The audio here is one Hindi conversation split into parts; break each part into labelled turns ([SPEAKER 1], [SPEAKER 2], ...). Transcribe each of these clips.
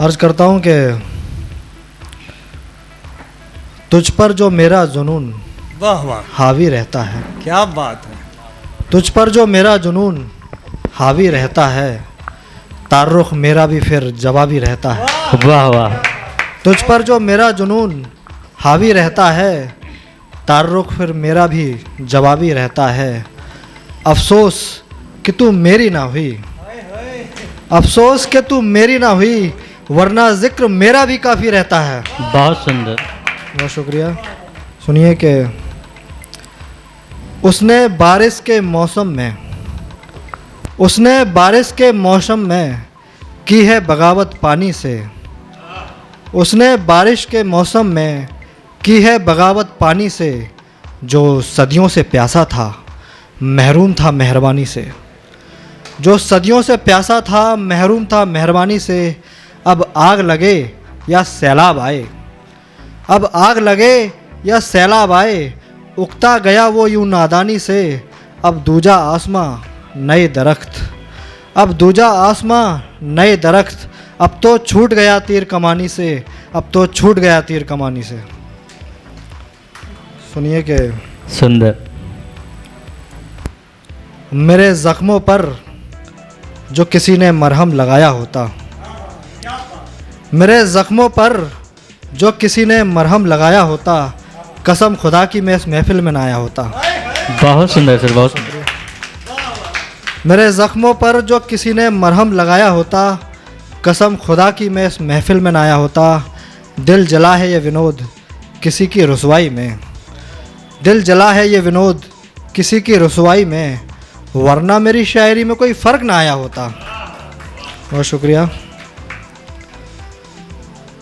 [SPEAKER 1] अर्ज करता हूँ कि तुझ पर जो मेरा जुनून
[SPEAKER 2] वाह वाह,
[SPEAKER 1] हावी रहता है,
[SPEAKER 2] क्या बात है।
[SPEAKER 1] तुझ पर जो मेरा जुनून हावी रहता है, तारुख मेरा भी फिर जवाबी रहता है।
[SPEAKER 3] वाह वाह,
[SPEAKER 1] तुझ पर जो मेरा जुनून हावी रहता है, तारुख फिर मेरा भी जवाबी रहता है। अफसोस कि तू मेरी ना हुई, अफसोस कि तू मेरी ना हुई, वरना जिक्र मेरा भी काफ़ी रहता है।
[SPEAKER 3] बहुत सुंदर।
[SPEAKER 1] बहुत शुक्रिया। सुनिए कि उसने बारिश के मौसम में, उसने बारिश के मौसम में की है बगावत पानी से, उसने बारिश के मौसम में की है बगावत पानी से, जो सदियों से प्यासा था महरूम था मेहरबानी से, जो सदियों से प्यासा था महरूम था मेहरबानी से। अब आग लगे या सैलाब आए, अब आग लगे या सैलाब आए, उगता गया वो यूं नादानी से। अब दूजा आसमां नए दरख्त, अब दूजा आसमां नए दरख्त, अब तो छूट गया तीर कमानी से, अब तो छूट गया तीर कमानी से। सुनिए कि
[SPEAKER 3] सुंदर।
[SPEAKER 1] मेरे ज़ख्मों पर जो किसी ने मरहम लगाया होता, मेरे ज़ख्मों पर जो किसी ने मरहम लगाया होता, कसम खुदा की मैं इस महफिल में ना आया होता।
[SPEAKER 3] बहुत सुंदर सर, बहुत सुंदर।
[SPEAKER 1] मेरे ज़ख्मों पर जो किसी ने मरहम लगाया होता, कसम खुदा की मैं इस महफिल में ना आया होता। दिल जला है ये विनोद किसी की रुसवाई में, दिल जला है ये विनोद किसी की रुसवाई में, वरना मेरी शायरी में कोई फ़र्क ना आया होता। बहुत शुक्रिया।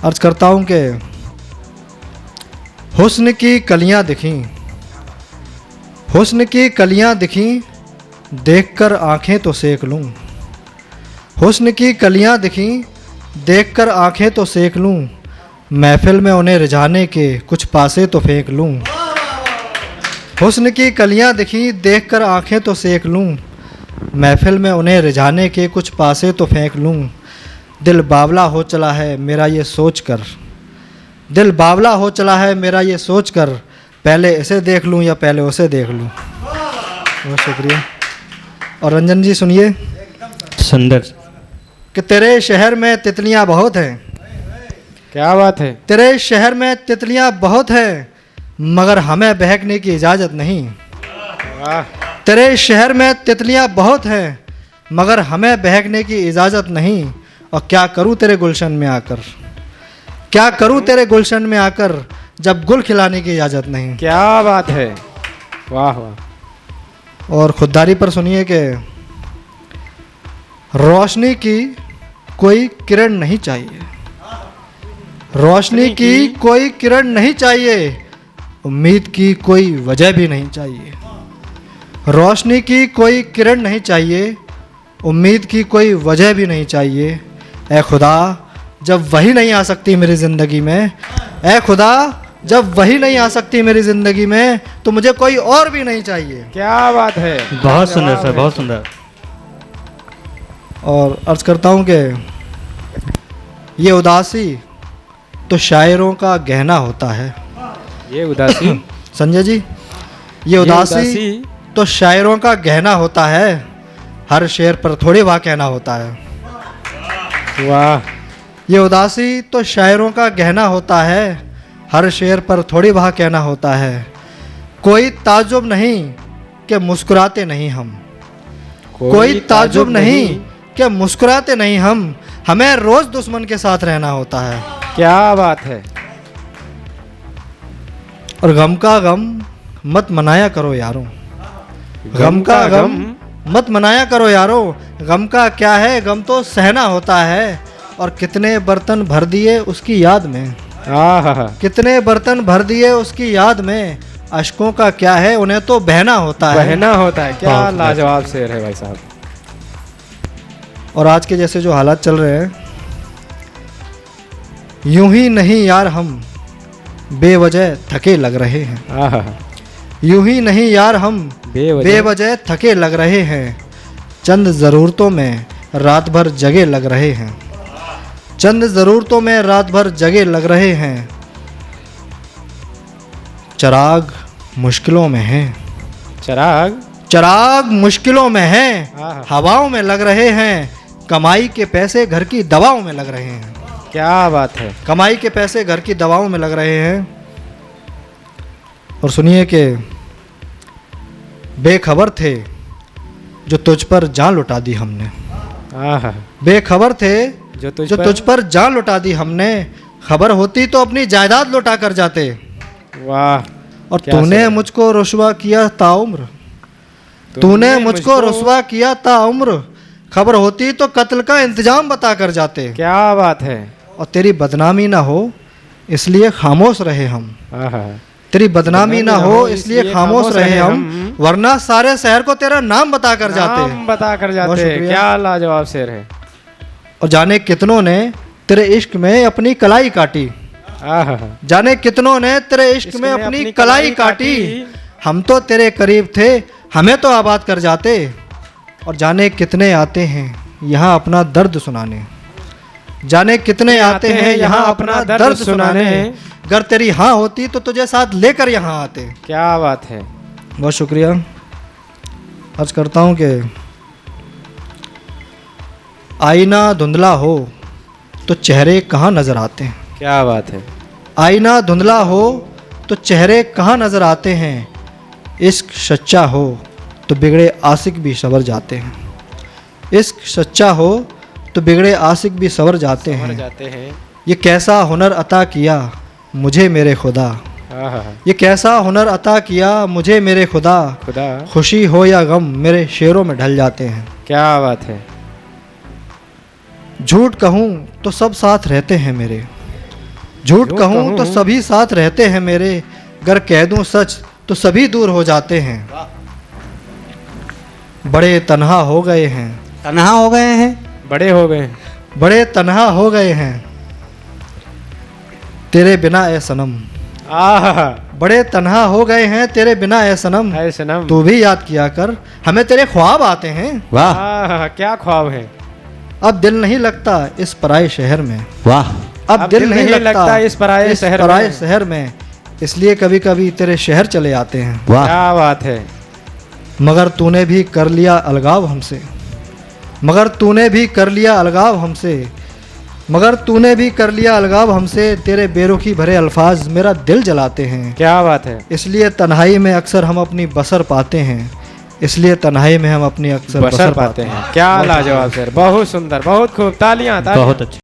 [SPEAKER 1] अर्ज करता हूँ कि हुस्न की कलियाँ दिखीं, हुस्न की कलियाँ दिखीं, देखकर आँखें तो सेक लूँ, हुस्न की कलियाँ दिखीं, देखकर आँखें तो सेक लूँ, महफिल में उन्हें रिझाने के कुछ पासे तो फेंक लूँ। हुस्न की कलियाँ दिखीं, देखकर आँखें तो सेक लूँ, महफिल में उन्हें रिझाने के कुछ पासे तो फेंक लूँ। दिल बावला हो चला है मेरा ये सोच कर, दिल बावला हो चला है मेरा ये सोच कर, पहले इसे देख लूँ या पहले उसे देख लूँ। बहुत शुक्रिया। और रंजन जी सुनिए।
[SPEAKER 3] सुंदर।
[SPEAKER 1] कि तेरे शहर में तितलियाँ बहुत हैं,
[SPEAKER 4] क्या बात है।
[SPEAKER 1] तेरे शहर में तितलियाँ बहुत हैं, मगर हमें बहकने की इजाज़त नहीं।
[SPEAKER 4] वाह,
[SPEAKER 1] तेरे शहर में तितलियाँ बहुत हैं, मगर हमें बहकने की इजाज़त नहीं। और क्या करूँ तेरे गुलशन में आकर, क्या करूँ तेरे गुलशन में आकर, जब गुल खिलाने की इजाज़त नहीं।
[SPEAKER 4] क्या बात है। वाह वाह।
[SPEAKER 1] और खुददारी पर सुनिए कि रोशनी की कोई किरण नहीं चाहिए, रोशनी की कोई किरण नहीं चाहिए, उम्मीद की कोई वजह भी नहीं चाहिए। रोशनी की कोई किरण नहीं चाहिए, उम्मीद की कोई वजह भी नहीं चाहिए। ऐ खुदा जब वही नहीं आ सकती मेरी ज़िंदगी में, ऐ खुदा जब वही नहीं आ सकती मेरी ज़िंदगी में, तो मुझे कोई और भी नहीं चाहिए।
[SPEAKER 4] क्या बात है।
[SPEAKER 3] बहुत सुंदर सर, बहुत सुंदर।
[SPEAKER 1] और अर्ज़ करता हूँ कि ये उदासी तो शायरों का गहना होता है।
[SPEAKER 4] ये उदासी
[SPEAKER 1] संजय जी, ये उदासी तो शायरों का गहना होता है, हर शेर पर थोड़ी वाह कहना होता है।
[SPEAKER 4] वाह,
[SPEAKER 1] ये उदासी तो शायरों का गहना होता है, हर शेर पर थोड़ी वाह कहना होता है। कोई ताज्जुब नहीं कि मुस्कुराते नहीं हम, कोई ताज्जुब नहीं कि मुस्कुराते नहीं हम, हमें रोज़ दुश्मन के साथ रहना होता है।
[SPEAKER 4] क्या बात है।
[SPEAKER 1] और गम का गम मत मनाया करो यारों, गम का गम मत मनाया करो यारों, गम का क्या है, गम तो सहना होता है। और कितने बर्तन भर दिए उसकी याद में,
[SPEAKER 4] आहा,
[SPEAKER 1] कितने बर्तन भर दिए उसकी याद में, अश्कों का क्या है, उन्हें तो बहना होता है।
[SPEAKER 4] बहना होता है। क्या
[SPEAKER 3] बहुत
[SPEAKER 4] लाजवाब शेर है भाई साहब।
[SPEAKER 1] और आज के जैसे जो हालात चल रहे हैं, यूं ही नहीं यार हम बेवजह थके लग रहे हैं,
[SPEAKER 4] आहा,
[SPEAKER 1] यूं ही नहीं यार हम
[SPEAKER 4] बेवजह
[SPEAKER 1] बेवजह थके लग रहे हैं, चंद ज़रूरतों में रात भर जगे लग रहे हैं, चंद ज़रूरतों में रात भर जगे लग रहे हैं, चिराग मुश्किलों में हैं। चिराग मुश्किलों में हैं,
[SPEAKER 4] आहा।
[SPEAKER 1] हवाओं में लग रहे हैं, कमाई के पैसे घर की दवाओं में लग रहे हैं।
[SPEAKER 4] क्या बात है।
[SPEAKER 1] कमाई के पैसे घर की दवाओं में लग रहे हैं। और सुनिए कि बेखबर थे जो तुझ पर जान लुटा दी हमने।
[SPEAKER 4] आहा,
[SPEAKER 1] बेखबर थे
[SPEAKER 4] जो
[SPEAKER 1] जो तुझ पर जान लुटा दी हमने, खबर होती तो अपनी जायदाद लुटा कर जाते।
[SPEAKER 4] वाह।
[SPEAKER 1] और
[SPEAKER 4] क्या
[SPEAKER 1] तूने
[SPEAKER 4] सर?
[SPEAKER 1] मुझको रुसवा किया ताउम्र, तूने मुझको रुसवा किया ताउम्र, खबर होती तो कत्ल का इंतजाम बता कर जाते।
[SPEAKER 4] क्या बात है।
[SPEAKER 1] और तेरी बदनामी ना हो इसलिए खामोश रहे हम।
[SPEAKER 4] आहा,
[SPEAKER 1] तेरी बदनामी ना हो इसलिए खामोश रहे हम, वरना सारे शहर को तेरा नाम बता कर जाते।
[SPEAKER 4] नाम बता कर
[SPEAKER 1] बहुत
[SPEAKER 4] जाते।
[SPEAKER 1] शुक्रिया।
[SPEAKER 4] क्या लाजवाब शेर है।
[SPEAKER 1] और जाने कितनों ने तेरे इश्क में अपनी कलाई काटी,
[SPEAKER 4] आहा,
[SPEAKER 1] जाने कितनों ने तेरे इश्क में अपनी कलाई काटी। हम तो तेरे करीब थे, हमें तो आबाद कर जाते। और जाने कितने आते हैं यहाँ अपना दर्द सुनाने, जाने कितने आते हैं यहाँ अपना दर्द सुनाने। अगर तेरी हाँ होती तो तुझे साथ लेकर यहाँ आते।
[SPEAKER 4] क्या बात है।
[SPEAKER 1] बहुत शुक्रिया। अर्ज करता हूँ कि आईना धुंधला हो तो चेहरे कहाँ नज़र आते हैं।
[SPEAKER 4] क्या बात है।
[SPEAKER 1] आईना धुंधला हो तो चेहरे कहाँ नज़र आते हैं, इश्क सच्चा हो तो बिगड़े आशिक भी संवर जाते हैं। इश्क सच्चा हो तो बिगड़े आशिक भी संवर जाते
[SPEAKER 4] मर
[SPEAKER 1] हैं।
[SPEAKER 4] जाते हैं।
[SPEAKER 1] ये कैसा हुनर अता किया मुझे मेरे खुदा,
[SPEAKER 4] आहा,
[SPEAKER 1] ये कैसा हुनर अता किया मुझे मेरे खुदा,
[SPEAKER 4] खुदा।
[SPEAKER 1] खुशी हो या गम मेरे शेरों में ढल जाते हैं।
[SPEAKER 4] क्या बात है।
[SPEAKER 1] झूठ कहूँ तो सब साथ रहते हैं मेरे, झूठ कहूँ तो सभी साथ रहते हैं मेरे, अगर कह दूँ सच तो सभी दूर हो जाते हैं। बड़े तन्हा हो गए हैं,
[SPEAKER 2] तन्हा हो गए हैं,
[SPEAKER 4] बड़े हो गए।
[SPEAKER 1] बड़े तन्हा हो गए हैं, तेरे बिना ए सनम।
[SPEAKER 4] आहा,
[SPEAKER 1] बड़े तन्हा हो गए हैं तेरे बिना ए सनम,
[SPEAKER 4] ऐ सनम।
[SPEAKER 1] तू भी याद किया कर हमें तेरे ख्वाब आते हैं।
[SPEAKER 2] वाह
[SPEAKER 4] आहा, क्या ख्वाब है।
[SPEAKER 1] अब दिल नहीं लगता इस पराए शहर में,
[SPEAKER 2] वाह।
[SPEAKER 1] अब दिल नहीं लगता
[SPEAKER 4] इस पराए शहर में।
[SPEAKER 1] शहर में, इसलिए कभी कभी तेरे शहर चले आते हैं।
[SPEAKER 2] वाह
[SPEAKER 4] क्या बात है।
[SPEAKER 1] मगर तूने भी कर लिया अलगाव हमसे, मगर तूने भी कर लिया अलगाव हमसे, मगर तूने भी कर लिया अलगाव हमसे, तेरे बेरुखी भरे अल्फाज मेरा दिल जलाते हैं।
[SPEAKER 4] क्या बात है।
[SPEAKER 1] इसलिए तन्हाई में अक्सर हम अपनी बसर पाते हैं, इसलिए तन्हाई में हम अपनी अक्सर
[SPEAKER 4] बसर पाते हैं। क्या लाजवाब शेर। बहुत सुंदर, बहुत खूब। तालियां, तालियां।
[SPEAKER 3] बहुत अच्छा।